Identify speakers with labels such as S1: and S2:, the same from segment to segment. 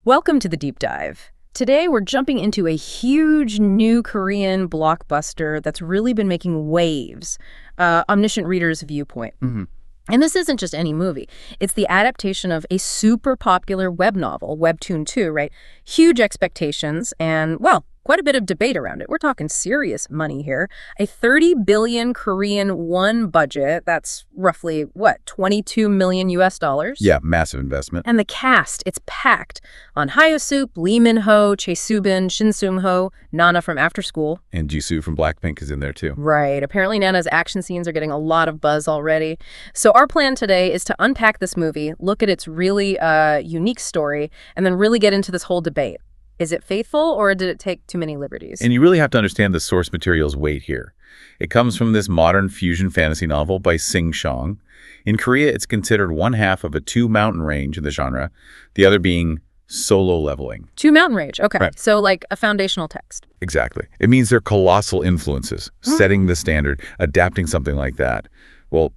S1: Welcome to the Deep Dive. Today we're jumping into a huge new Korean blockbuster that's really been making waves, Omniscient Reader's Viewpoint. And this isn't just any movie. It's the adaptation of a super popular web novel, Webtoon 2, right? Huge expectations and, well, quite a bit of debate around it. We're talking serious money here. A 30 billion Korean won budget. That's roughly, what, 22 million US dollars?
S2: Yeah, massive investment.
S1: And the cast, it's packed on Hyo-sup, Lee Min-ho, Chae Soo-bin, Shin Seung-ho, Nana from After School.
S2: And Jisoo from Blackpink is in there too.
S1: Right. Apparently Nana's action scenes are getting a lot of buzz already. So our plan today is to unpack this movie, look at its really unique story, and then really get into this whole debate. Is it faithful, or did it take too many liberties?
S2: And you really have to understand the source material's weight here. It comes from this modern fusion fantasy novel by Sing Shong. In Korea, it's considered one half of a two-mountain range in the genre, the other being solo leveling.
S1: Two mountain range, okay.
S2: Right.
S1: So like a foundational text.
S2: Exactly. It means they're colossal influences, setting the standard, adapting something like that. Well,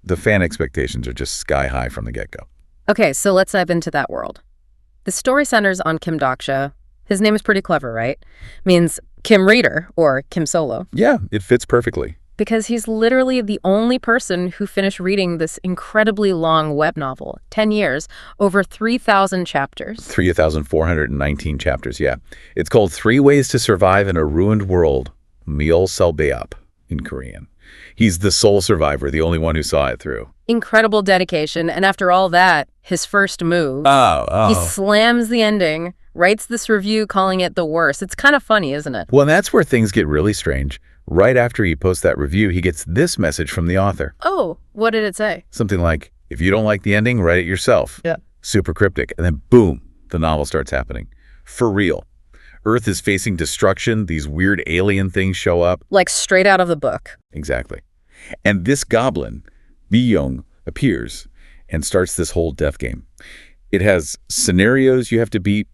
S2: the fan expectations are just sky high from the get-go.
S1: Okay, so let's dive into that world. The story centers on Kim Dok-sha. His name is pretty clever, right? Means Kim Reader, or Kim Solo.
S2: Yeah, it fits perfectly.
S1: Because he's literally the only person who finished reading this incredibly long web novel, 10 years, over 3,000 chapters.
S2: 3,419 chapters, yeah. It's called 3 Ways to Survive in a Ruined World, Myeol Salbeap in Korean. He's the sole survivor, the only one who saw it through.
S1: Incredible dedication, and after all that, his first move, he slams the ending, writes this review calling it the worst. It's kind of funny, isn't it?
S2: Well, and that's where things get really strange. Right after he posts that review, he gets this message from the author.
S1: Oh, what did it say?
S2: Something like, if you don't like the ending, write it yourself.
S1: Yeah.
S2: Super cryptic. And then boom, the novel starts happening. For real. Earth is facing destruction. These weird alien things show up.
S1: Like straight out of the book.
S2: Exactly. And this goblin, Bi-young, appears and starts this whole death game. It has scenarios you have to beat,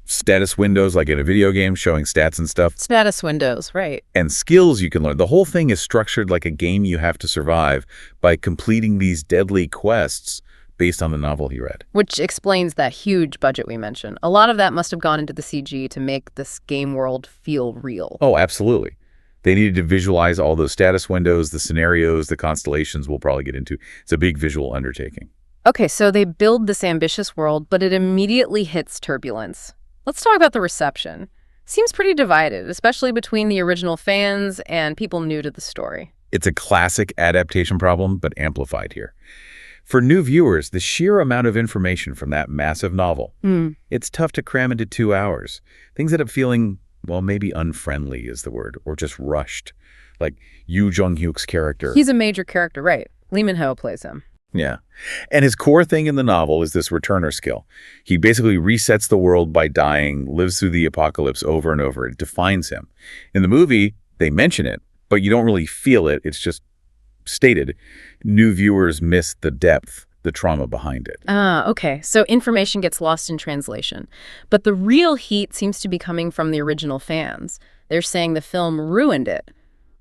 S2: status windows like in a video game showing stats and stuff.
S1: Status windows, right.
S2: And skills you can learn. The whole thing is structured like a game you have to survive by completing these deadly quests based on the novel he read.
S1: Which explains that huge budget we mentioned. A lot of that must have gone into the CG to make this game world feel real.
S2: Oh, absolutely. They needed to visualize all those status windows, the scenarios, the constellations we'll probably get into. It's a big visual undertaking.
S1: Okay, so they build this ambitious world, but it immediately hits turbulence. Let's talk about the reception. Seems pretty divided, especially between the original fans and people new to the story.
S2: It's a classic adaptation problem, but amplified here. For new viewers, the sheer amount of information from that massive novel, it's tough to cram into 2 hours. Things end up feeling, well, maybe unfriendly is the word, or just rushed. Like Yoo Jung-hyuk's character.
S1: He's a major character, right? Lee Min-ho plays him.
S2: Yeah. And his core thing in the novel is this returner skill. He basically resets the world by dying, lives through the apocalypse over and over. It defines him. In the movie, they mention it, but you don't really feel it. It's just stated. New viewers miss the depth, the trauma behind it.
S1: Okay. So information gets lost in translation. But the real heat seems to be coming from the original fans. They're saying the film ruined it.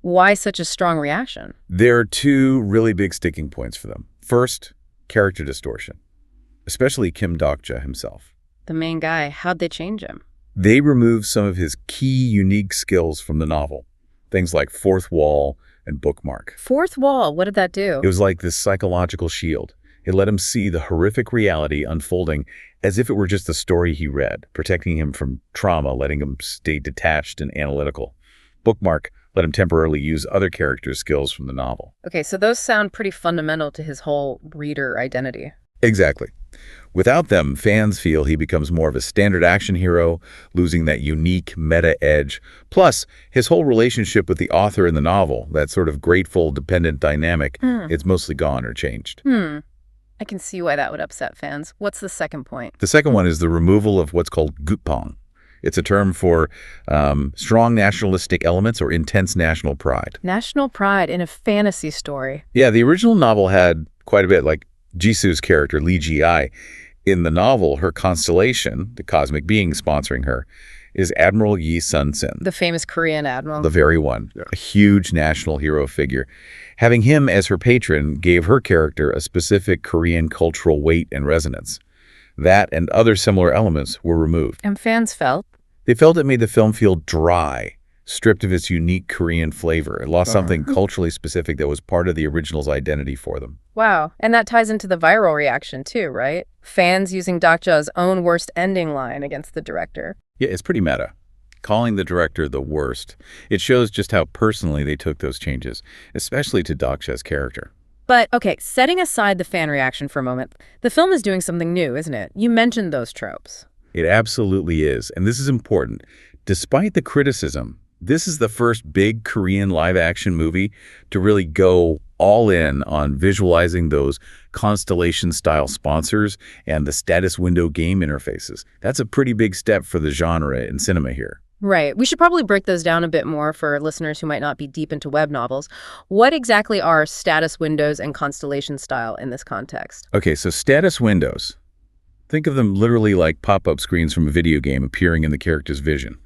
S1: Why such a strong reaction?
S2: There are 2 really big sticking points for them. First, character distortion, especially Kim Dok-sha himself.
S1: The main guy, how'd they change him?
S2: They removed some of his key unique skills from the novel. Things like fourth wall and bookmark.
S1: Fourth wall, what did that do?
S2: It was like this psychological shield. It let him see the horrific reality unfolding as if it were just a story he read, protecting him from trauma, letting him stay detached and analytical. Bookmark let him temporarily use other characters' skills from the novel.
S1: Okay, so those sound pretty fundamental to his whole reader identity.
S2: Exactly. Without them, fans feel he becomes more of a standard action hero, losing that unique meta edge. Plus, his whole relationship with the author in the novel, that sort of grateful, dependent dynamic, it's mostly gone or changed.
S1: I can see why that would upset fans. What's the second point?
S2: The second one is the removal of what's called gutpong. It's a term for strong nationalistic elements or intense national pride.
S1: National pride in a fantasy story.
S2: Yeah, the original novel had quite a bit, like Jisoo's character, Lee Ji-ai. In the novel, her constellation, the cosmic being sponsoring her, is Admiral Yi Sun-sin.
S1: The famous Korean admiral.
S2: The very one. A huge national hero figure. Having him as her patron gave her character a specific Korean cultural weight and resonance. That and other similar elements were removed.
S1: And fans felt?
S2: They felt it made the film feel dry, stripped of its unique Korean flavor. It lost something culturally specific that was part of the original's identity for them.
S1: Wow. And that ties into the viral reaction too, right? Fans using Dakja's own worst ending line against the director.
S2: Yeah, it's pretty meta. Calling the director the worst. It shows just how personally they took those changes, especially to Dakja's character.
S1: But, okay, setting aside the fan reaction for a moment, the film is doing something new, isn't it? You mentioned those tropes.
S2: It absolutely is, and this is important. Despite the criticism, this is the first big Korean live-action movie to really go all in on visualizing those Constellation-style sponsors and the status window game interfaces. That's a pretty big step for the genre in cinema here.
S1: Right. We should probably break those down a bit more for listeners who might not be deep into web novels. What exactly are status windows and Constellation style in this context?
S2: Okay, so status windows. Think of them literally like pop-up screens from a video game appearing in the character's vision.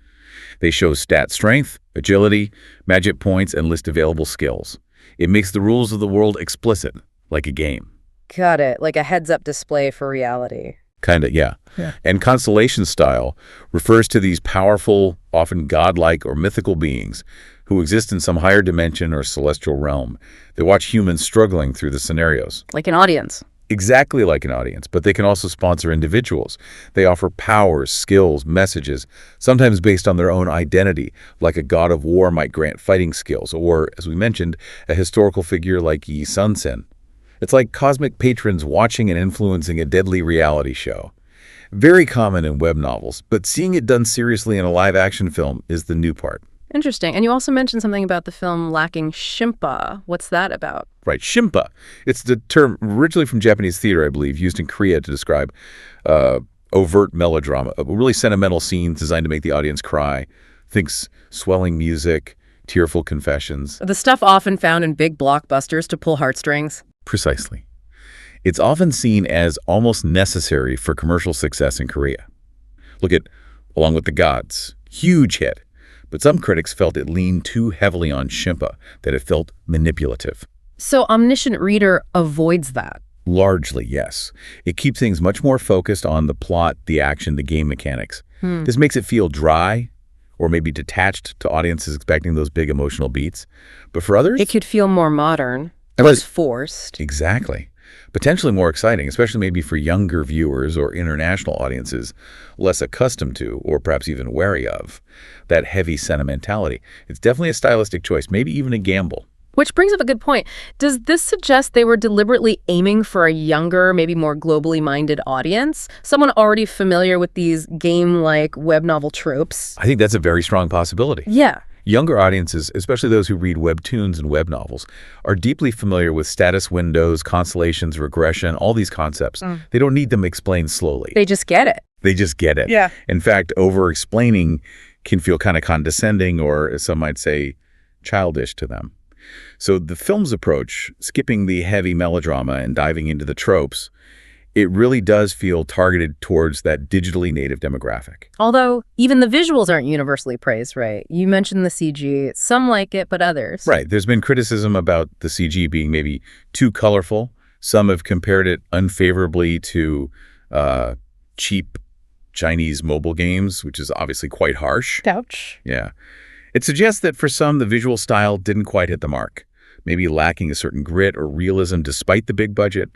S2: They show stat strength, agility, magic points, and list available skills. It makes the rules of the world explicit, like a game.
S1: Got it. Like a heads-up display for reality.
S2: Kinda, yeah. And Constellation style refers to these powerful, often godlike or mythical beings who exist in some higher dimension or celestial realm. They watch humans struggling through the scenarios.
S1: Like an audience.
S2: Exactly like an audience, but they can also sponsor individuals. They offer powers, skills, messages, sometimes based on their own identity, like a god of war might grant fighting skills, or, as we mentioned, a historical figure like Yi Sun-sen. It's like cosmic patrons watching and influencing a deadly reality show. Very common in web novels, but seeing it done seriously in a live-action film is the new part.
S1: Interesting. And you also mentioned something about the film lacking shimpa. What's that about?
S2: Right, shimpa. It's the term originally from Japanese theater, I believe, used in Korea to describe overt melodrama, really sentimental scenes designed to make the audience cry. Thinks swelling music, tearful confessions.
S1: The stuff often found in big blockbusters to pull heartstrings.
S2: Precisely. It's often seen as almost necessary for commercial success in Korea. Look at Along with the Gods, huge hit. But some critics felt it leaned too heavily on shimpa, that it felt manipulative.
S1: So Omniscient Reader avoids that?
S2: Largely, yes. It keeps things much more focused on the plot, the action, the game mechanics. This makes it feel dry, or maybe detached to audiences expecting those big emotional beats. But for others,
S1: it could feel more modern, less forced.
S2: Exactly. Potentially more exciting, especially maybe for younger viewers or international audiences less accustomed to, or perhaps even wary of, that heavy sentimentality. It's definitely a stylistic choice, maybe even a gamble.
S1: Which brings up a good point. Does this suggest they were deliberately aiming for a younger, maybe more globally minded audience? Someone already familiar with these game-like web novel tropes?
S2: I think that's a very strong possibility.
S1: Yeah.
S2: Younger audiences, especially those who read webtoons and web novels, are deeply familiar with status windows, constellations, regression, all these concepts. They don't need them explained slowly.
S1: They just get it.
S2: They just get it.
S1: Yeah.
S2: In fact, over-explaining can feel kind of condescending or, as some might say, childish to them. So the film's approach, skipping the heavy melodrama and diving into the tropes, it really does feel targeted towards that digitally native demographic.
S1: Although even the visuals aren't universally praised, right? You mentioned the CG. Some like it, but others.
S2: Right. There's been criticism about the CG being maybe too colorful. Some have compared it unfavorably to cheap Chinese mobile games, which is obviously quite harsh.
S1: Ouch.
S2: Yeah. It suggests that for some, the visual style didn't quite hit the mark, maybe lacking a certain grit or realism despite the big budget,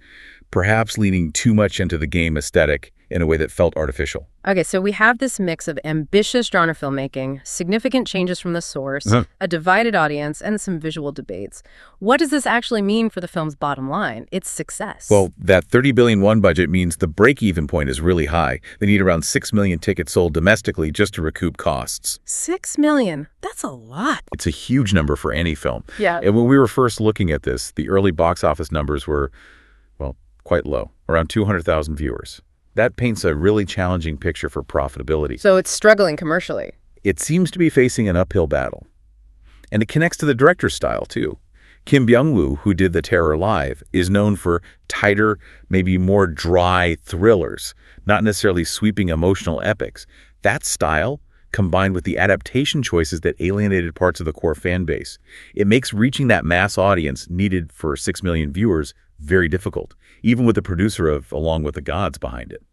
S2: perhaps leaning too much into the game aesthetic in a way that felt artificial.
S1: Okay, so we have this mix of ambitious genre filmmaking, significant changes from the source, a divided audience, and some visual debates. What does this actually mean for the film's bottom line, its success?
S2: Well, that $30 billion won budget means the break-even point is really high. They need around 6 million tickets sold domestically just to recoup costs.
S1: 6 million? That's a lot.
S2: It's a huge number for any film.
S1: Yeah.
S2: And when we were first looking at this, the early box office numbers were, well, quite low, around 200,000 viewers. That paints a really challenging picture for profitability.
S1: So it's struggling commercially.
S2: It seems to be facing an uphill battle. And it connects to the director's style, too. Kim Byung-woo, who did The Terror Live, is known for tighter, maybe more dry thrillers, not necessarily sweeping emotional epics. That style, combined with the adaptation choices that alienated parts of the core fan base, it makes reaching that mass audience needed for 6 million viewers very difficult, even with the producer of Along with the Gods behind it.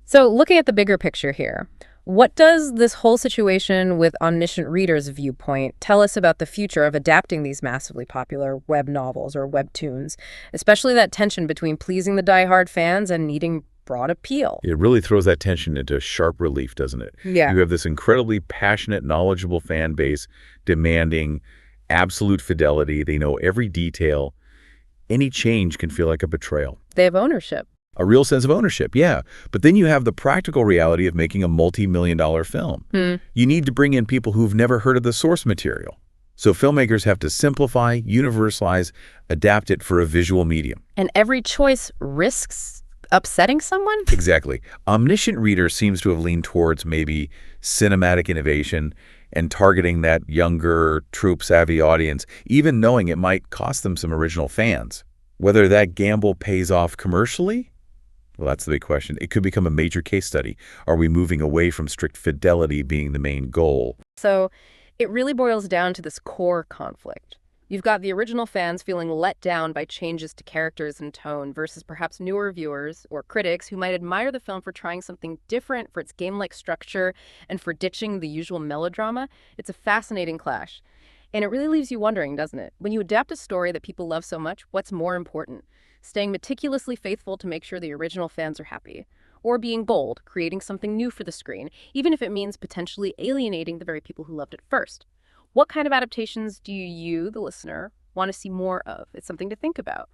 S1: So looking at the bigger picture here, what does this whole situation with Omniscient Reader's Viewpoint tell us about the future of adapting these massively popular web novels or webtoons, especially that tension between pleasing the diehard fans and needing broad appeal?
S2: It really throws that tension into sharp relief, doesn't it?
S1: Yeah.
S2: You have this incredibly passionate, knowledgeable fan base demanding absolute fidelity. They know every detail. Any change can feel like a betrayal.
S1: They have ownership.
S2: A real sense of ownership, yeah. But then you have the practical reality of making a multi-million-dollar film. You need to bring in people who've never heard of the source material. So filmmakers have to simplify, universalize, adapt it for a visual medium.
S1: And every choice risks upsetting someone?
S2: Exactly. Omniscient Reader seems to have leaned towards maybe cinematic innovation and targeting that younger, trope-savvy audience, even knowing it might cost them some original fans. Whether that gamble pays off commercially? Well, that's the big question. It could become a major case study. Are we moving away from strict fidelity being the main goal?
S1: So it really boils down to this core conflict. You've got the original fans feeling let down by changes to characters and tone versus perhaps newer viewers or critics who might admire the film for trying something different, for its game-like structure, and for ditching the usual melodrama. It's a fascinating clash. And it really leaves you wondering, doesn't it? When you adapt a story that people love so much, what's more important? Staying meticulously faithful to make sure the original fans are happy? Or being bold, creating something new for the screen, even if it means potentially alienating the very people who loved it first? What kind of adaptations do you, the listener, want to see more of? It's something to think about.